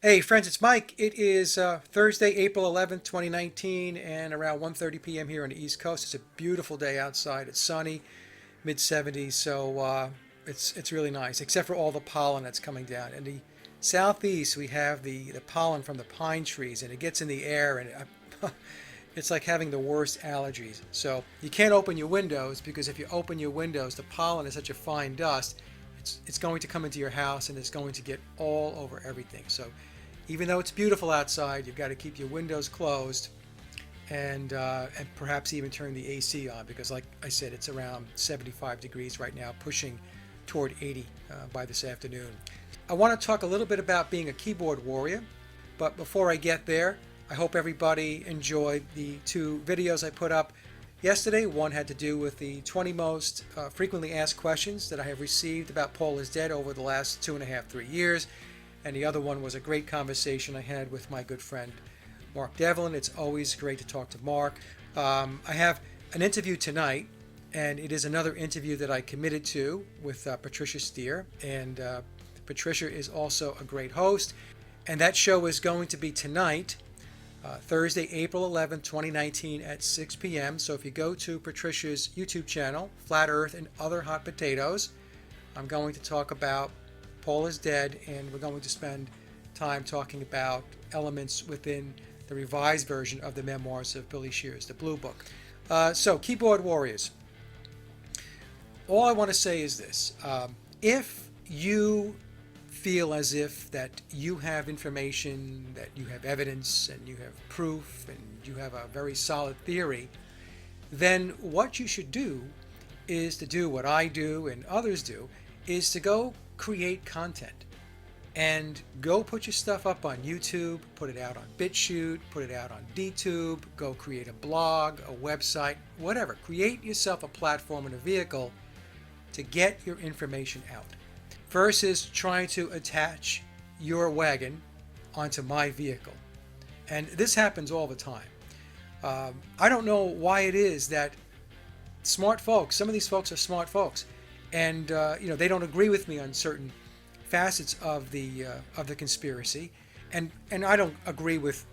Hey friends, it's Mike. It is Thursday, April 11th, 2019, and around 1:30 p.m. here on the East Coast. It's a beautiful day outside. It's sunny, mid 70s, so it's really nice, except for all the pollen that's coming down. In the southeast, we have the pollen from the pine trees, and it gets in the air, and it's like having the worst allergies. So you can't open your windows because if you open your windows, the pollen is such a fine dust. It's going to come into your house and it's going to get all over everything. So even though it's beautiful outside, you've got to keep your windows closed and perhaps even turn the AC on because, like I said, it's around 75 degrees right now, pushing toward 80 by this afternoon. I want to talk a little bit about being a keyboard warrior, but before I get there, I hope everybody enjoyed the two videos I put up yesterday. One had to do with the 20 most frequently asked questions that I have received about Paul is Dead over the last 2.5, 3 years. And the other one was a great conversation I had with my good friend Mark Devlin. It's always great to talk to Mark. I have an interview tonight, and it is another interview that I committed to with Patricia Steer. And Patricia is also a great host. And that show is going to be tonight, Thursday, April 11th, 2019 at 6 p.m. So if you go to Patricia's YouTube channel, Flat Earth and Other Hot Potatoes, I'm going to talk about Paul is Dead, and we're going to spend time talking about elements within the revised version of the memoirs of Billy Shears, the Blue Book. So, keyboard warriors. All I want to say is this. If you feel as if that you have information, that you have evidence, and you have proof, and you have a very solid theory, then what you should do is to do what I do and others do, is to go create content and go put your stuff up on YouTube, put it out on BitChute, put it out on DTube, go create a blog, a website, whatever. Create yourself a platform and a vehicle to get your information out versus trying to attach your wagon onto my vehicle. And this happens all the time. I don't know why it is that smart folks, some of these folks are smart folks, and they don't agree with me on certain facets of the conspiracy, and I don't agree with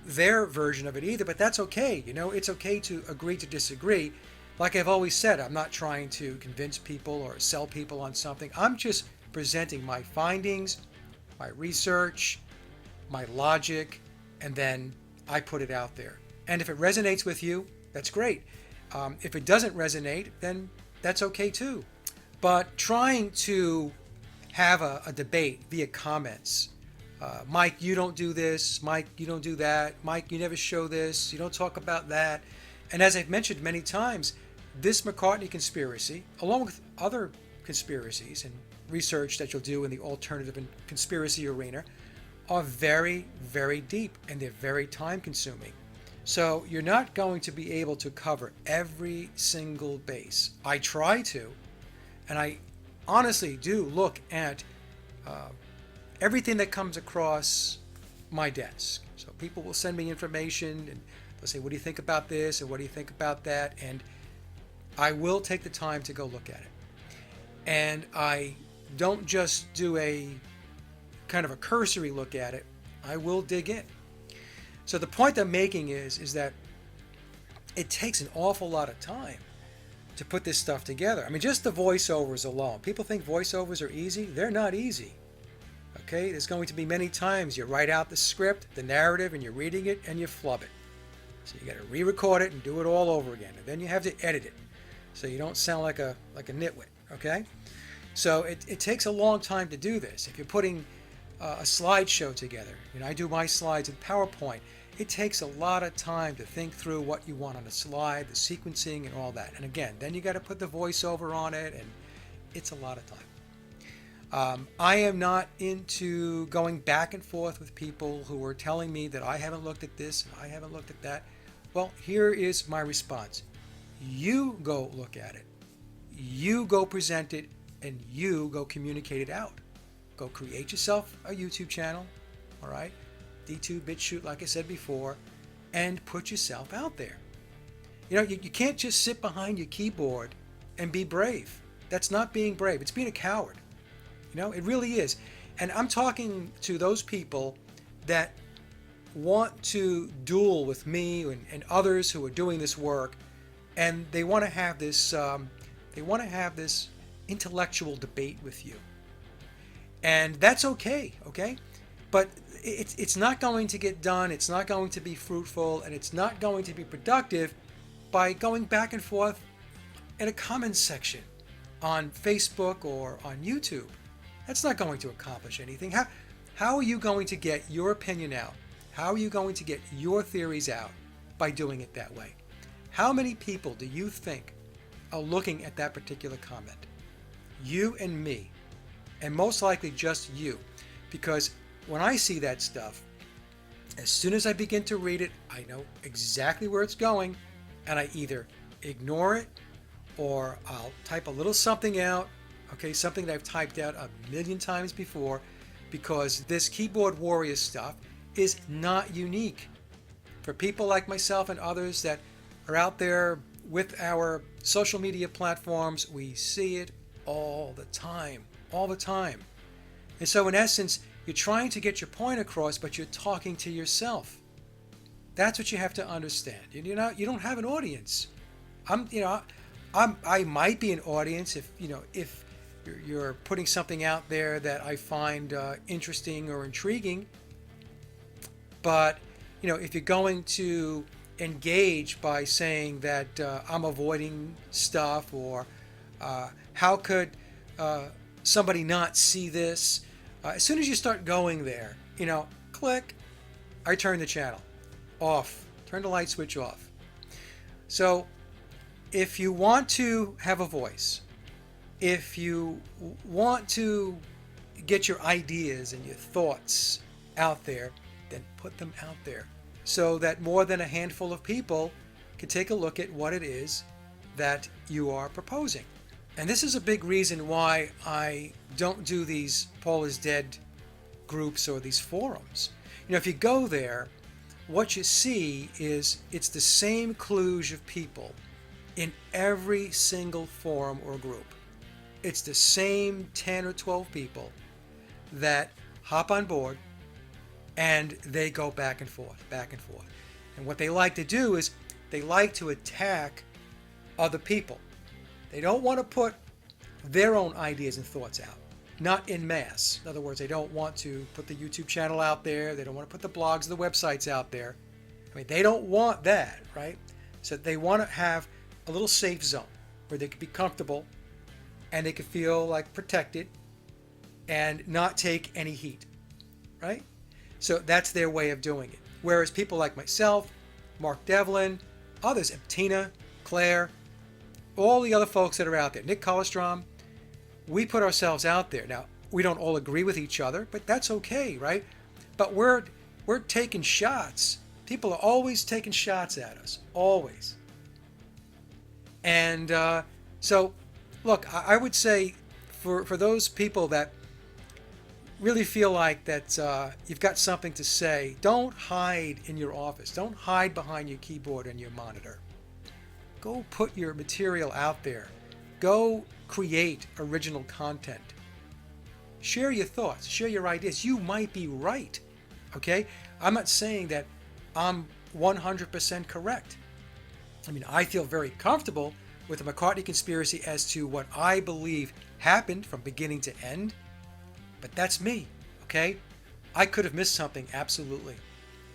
their version of it either. But that's okay. It's okay to agree to disagree. Like I've always said, I'm not trying to convince people or sell people on something. I'm just presenting my findings, my research, my logic, and then I put it out there. And if it resonates with you, that's great. If it doesn't resonate, then that's okay too. But trying to have a debate via comments, Mike, you don't do this, Mike, you don't do that, Mike, you never show this, you don't talk about that. And as I've mentioned many times, this McCartney conspiracy, along with other conspiracies and research that you'll do in the alternative and conspiracy arena, are very, very deep, and they're very time consuming. So you're not going to be able to cover every single base. I try to, and I honestly do look at everything that comes across my desk. So people will send me information and they'll say, what do you think about this? And what do you think about that? And I will take the time to go look at it. And I don't just do a kind of a cursory look at it. I will dig in. So the point I'm making is that it takes an awful lot of time to put this stuff together. I mean, just the voiceovers alone. People think voiceovers are easy. They're not easy. Okay? There's going to be many times you write out the script, the narrative, and you're reading it, and you flub it. So you got to re-record it and do it all over again. And then you have to edit it so you don't sound like a nitwit. Okay? So it takes a long time to do this. If you're putting a slideshow together, I do my slides in PowerPoint. It takes a lot of time to think through what you want on a slide, the sequencing and all that. And again, then you got to put the voiceover on it, and it's a lot of time. I am not into going back and forth with people who are telling me that I haven't looked at this, I haven't looked at that. Well, here is my response. You go look at it. You go present it, and you go communicate it out. Go create yourself a YouTube channel, all right? D2, BitChute, like I said before, and put yourself out there. You can't just sit behind your keyboard and be brave. That's not being brave. It's being a coward. It really is. And I'm talking to those people that want to duel with me and others who are doing this work, and they want to have this intellectual debate with you, and that's okay, okay? But it's not going to get done. It's not going to be fruitful, and it's not going to be productive by going back and forth in a comments section on Facebook or on YouTube. That's not going to accomplish anything. How are you going to get your opinion out? How are you going to get your theories out by doing it that way? How many people do you think are looking at that particular comment? You and me, and most likely just you, because when I see that stuff, as soon as I begin to read it, I know exactly where it's going, and I either ignore it or I'll type a little something out, okay, something that I've typed out a million times before, because this keyboard warrior stuff is not unique. For people like myself and others that are out there with our social media platforms, we see it all the time, all the time. And so in essence, you're trying to get your point across, but you're talking to yourself. That's what you have to understand. You don't have an audience. I might be an audience if you're putting something out there that I find interesting or intriguing. But if you're going to engage by saying that I'm avoiding stuff, or how could somebody not see this? As soon as you start going there, click, I turn the channel off, turn the light switch off. So if you want to have a voice, if you want to get your ideas and your thoughts out there, then put them out there so that more than a handful of people can take a look at what it is that you are proposing. And this is a big reason why I don't do these Paul is Dead groups or these forums. If you go there, what you see is it's the same kludge of people in every single forum or group. It's the same 10 or 12 people that hop on board and they go back and forth, back and forth. And what they like to do is they like to attack other people. They don't want to put their own ideas and thoughts out, not en masse. In other words, they don't want to put the YouTube channel out there. They don't want to put the blogs, the websites out there. They don't want that, right? So they want to have a little safe zone where they can be comfortable and they can feel like protected and not take any heat, right? So that's their way of doing it. Whereas people like myself, Mark Devlin, others, Tina, Claire, all the other folks that are out there, Nick Colostrom, we put ourselves out there. Now, we don't all agree with each other, but that's okay, right? But we're taking shots. People are always taking shots at us, always. And so, look, I would say for those people that really feel like that you've got something to say, don't hide in your office. Don't hide behind your keyboard and your monitor. Go put your material out there. Go create original content. Share your thoughts. Share your ideas. You might be right, okay? I'm not saying that I'm 100% correct. I feel very comfortable with the McCartney conspiracy as to what I believe happened from beginning to end, but that's me, okay? I could have missed something, absolutely,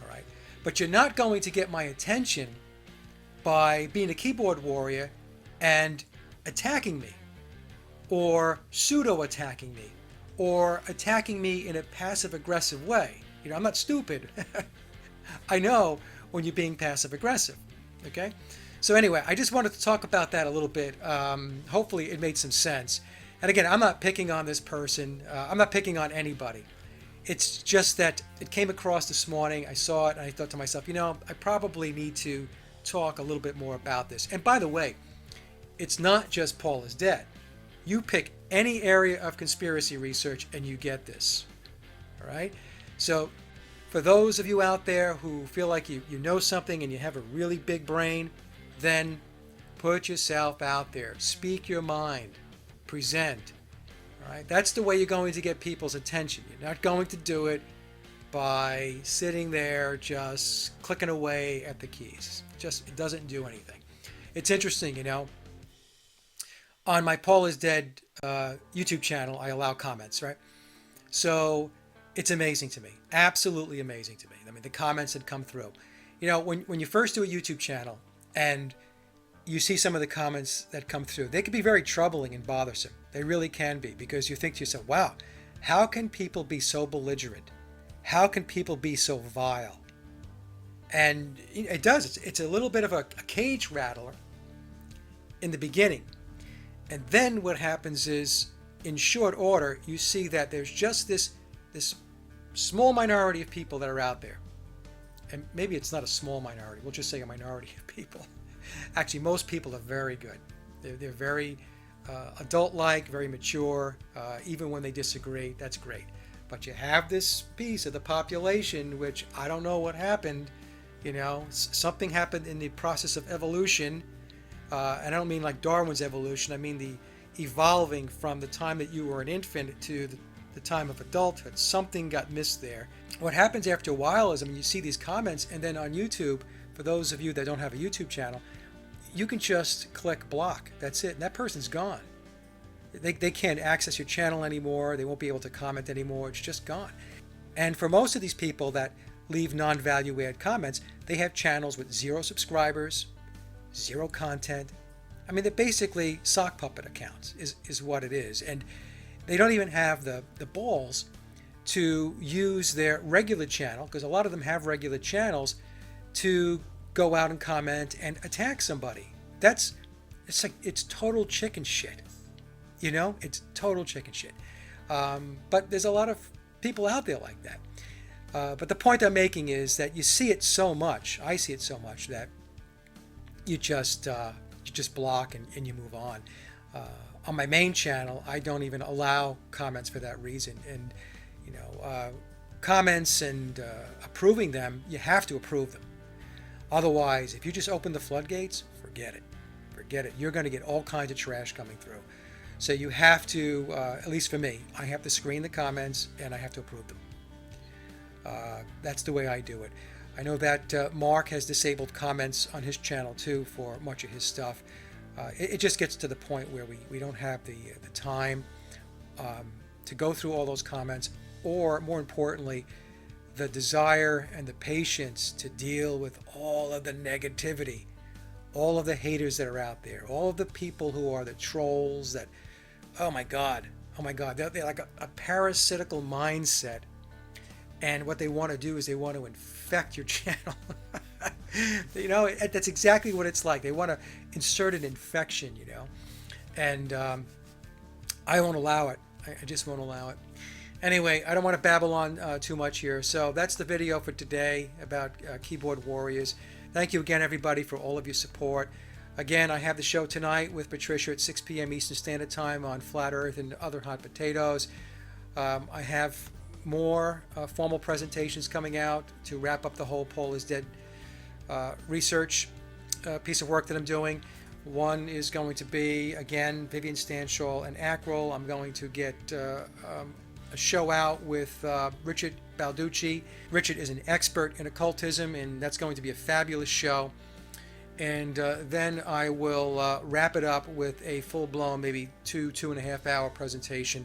all right? But you're not going to get my attention by being a keyboard warrior and attacking me, or pseudo-attacking me, or attacking me in a passive-aggressive way. I'm not stupid. I know when you're being passive-aggressive, okay? So anyway, I just wanted to talk about that a little bit. Hopefully it made some sense. And again, I'm not picking on this person. I'm not picking on anybody. It's just that it came across this morning. I saw it and I thought to myself, I probably need to talk a little bit more about this. And by the way, it's not just Paul is Dead. You pick any area of conspiracy research and you get this. All right? So for those of you out there who feel like you know something and you have a really big brain, then put yourself out there. Speak your mind. Present. All right, that's the way you're going to get people's attention. You're not going to do it by sitting there just clicking away at the keys. It doesn't do anything. It's interesting, on my Paul is Dead YouTube channel, I allow comments, right? So it's amazing to me, absolutely amazing to me. I mean, the comments that come through. When you first do a YouTube channel and you see some of the comments that come through, they can be very troubling and bothersome. They really can be, because you think to yourself, wow, how can people be so belligerent? How can people be so vile? And it does. It's a little bit of a cage rattler in the beginning. And then what happens is, in short order, you see that there's just this small minority of people that are out there. And maybe it's not a small minority. We'll just say a minority of people. Actually, most people are very good. They're very adult-like, very mature. Even when they disagree, that's great. But you have this piece of the population, which I don't know what happened. Something happened in the process of evolution. And I don't mean like Darwin's evolution. I mean the evolving from the time that you were an infant to the time of adulthood. Something got missed there. What happens after a while is, you see these comments, and then on YouTube, for those of you that don't have a YouTube channel, you can just click block. That's it. And that person's gone. They can't access your channel anymore. They won't be able to comment anymore. It's just gone. And for most of these people that leave non-value add comments, they have channels with 0 subscribers, 0 content. They're basically sock puppet accounts is what it is. And they don't even have the balls to use their regular channel, because a lot of them have regular channels, to go out and comment and attack somebody. It's total chicken shit. It's total chicken shit. But there's a lot of people out there like that. But the point I'm making is that you see it so much. I see it so much that you just block and you move on. On my main channel, I don't even allow comments for that reason. And comments and approving them, you have to approve them. Otherwise, if you just open the floodgates, forget it. You're going to get all kinds of trash coming through. So you have to, at least for me, I have to screen the comments and I have to approve them. That's the way I do it. I know that Mark has disabled comments on his channel too for much of his stuff. It just gets to the point where we don't have the time to go through all those comments, or more importantly, the desire and the patience to deal with all of the negativity, all of the haters that are out there, all of the people who are the trolls that, oh my God, they're like a parasitical mindset. And what they want to do is they want to infect your channel. That's exactly what it's like. They want to insert an infection, and I won't allow it. I just won't allow it. Anyway, I don't want to babble on too much here. So that's the video for today about keyboard warriors. Thank you again, everybody, for all of your support. Again, I have the show tonight with Patricia at 6 p.m. Eastern Standard Time on Flat Earth and other hot potatoes. I have more formal presentations coming out to wrap up the whole Paul is Dead research piece of work that I'm doing. One is going to be, again, Vivian Stanshall and Ackrell. I'm going to get a show out with Richard Balducci. Richard is an expert in occultism, and that's going to be a fabulous show. And then I will wrap it up with a full-blown, maybe 2.5 hour presentation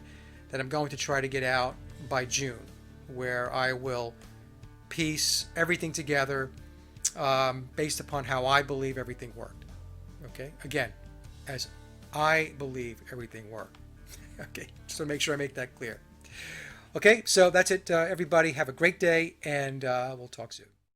that I'm going to try to get out by June, where I will piece everything together based upon how I believe everything worked. Okay, again, as I believe everything worked. Okay, just to make sure I make that clear. Okay, so that's it, everybody. Have a great day, and we'll talk soon.